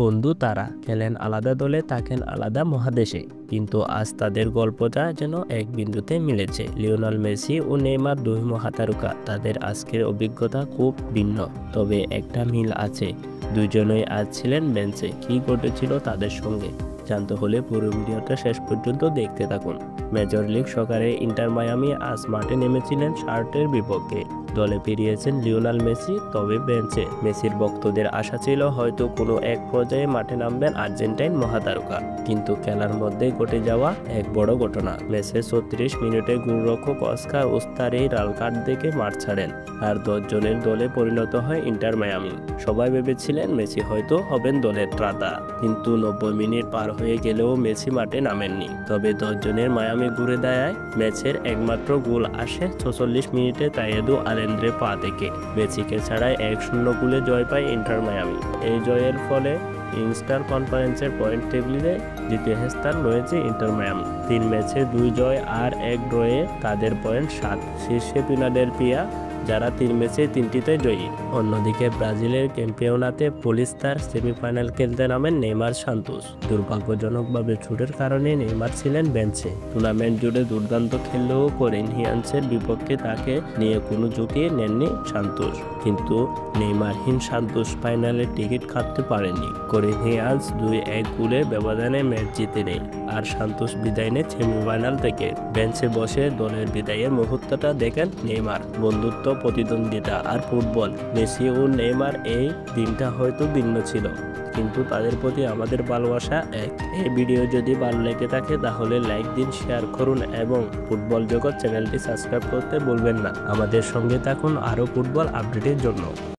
বন্ধু তারা খেলেন আলাদা দলে, থাকেন আলাদা মহাদেশে, কিন্তু আজ তাদের গল্পটা যেন এক বিন্দুতে মিলেছে। লিওনেল মেসি ও নেইমার দুই মহাতারকা, তাদের আজকের অভিজ্ঞতা খুব ভিন্ন, তবে একটা মিল আছে, দুইজনই আজ ছিলেন বেঞ্চে। কি ঘটেছিল তাদের সঙ্গে জানতে হলে পুরো ভিডিওটা শেষ পর্যন্ত দেখতে থাকুন। মেজর লিগ সকারে ইন্টার মায়ামি আজ মাঠে নেমেছিলেন শার্টের বিপক্ষে। দলে ফিরিয়েছেন লিওনেল মেসি, তবে বেঞ্চে। মেসির ভক্তদের আশা ছিল হয়তো কোনো এক পর্যায়ে মাঠে নামবেন আর্জেন্টাইন মহাতারকা, কিন্তু খেলার মধ্যে ঘটে যাওয়া এক বড় ঘটনা। ম্যাচের 36 মিনিটে গোলরক্ষক অস্কার উস্তারি লাল কার্ড দেখে মাঠ ছাড়েন, আর 10 জনের দলে পরিণত হয় ইন্টার মায়ামি। সবাই ভেবেছিলেন মেসি হয়তো হবেন দলের ত্রাতা, কিন্তু 90 মিনিট পার হয়ে গেলেও মেসি মাঠে নামেননি। তবে 10 জনের মায়ামি ঘুরে দেয়। ম্যাচের একমাত্র গোল আসে 46 মিনিটে তাইয়েদু আলেন্দ্রে পা থেকে। মেসিকে ছাড়াই 1-0 গোলে জয় পায় ইন্টার মায়ামি। এই জয়ের ফলে ইস্টার কনফারেন্সের পয়েন্ট টেবিলে দ্বিতীয় স্থান রয়েছে ইন্টার মায়ামি। 3 ম্যাচে 2 জয় আর 1 ড্রয়ে তাদের পয়েন্ট 7। শীর্ষে ফিলাডেলফিয়া, যারা 3 ম্যাচে 3টিতে জয়ী। অন্যদিকে ব্রাজিলের ক্যাম্পিওনাতে পলিস্তার সেমিফাইনাল খেলতে নামেন নেইমার সান্তোস। দুর্ভাগ্যজনকভাবে চোটের কারণে নেইমার ছিলেন বেঞ্চে। টুর্নামেন্ট জুড়ে দুর্দান্ত খেললেও করিন্থিয়ান্সের বিপক্ষে তাকে নিয়ে কোনো ঝুঁকি নেননি সান্তোস, কিন্তু নেইমারহীন সান্তোস ফাইনালের টিকিট কাটতে পারেননি। করিন্থিয়ান্স 2-1 গোলের ব্যবধানে ম্যাচ জিতে নেয়, আর সান্তোস বিদায় নেয় সেমিফাইনাল থেকে। বেঞ্চে বসে দলের বিদায়ের মুহূর্তটা দেখেন নেইমার। বন্ধুত্ব, প্রতিদ্বন্দ্বিতা আর ফুটবল। মেসি ও নেইমার, এই দিনটা হয়তো ভিন্ন ছিল, কিন্তু তাদের প্রতি আমাদের ভালোবাসা এক। এই ভিডিও যদি ভালো লেগে থাকে তাহলে লাইক দিন, শেয়ার করুন এবং ফুটবল জগৎ চ্যানেলটি সাবস্ক্রাইব করতে ভুলবেন না। আমাদের সঙ্গে থাকুন আরও ফুটবল আপডেটের জন্য।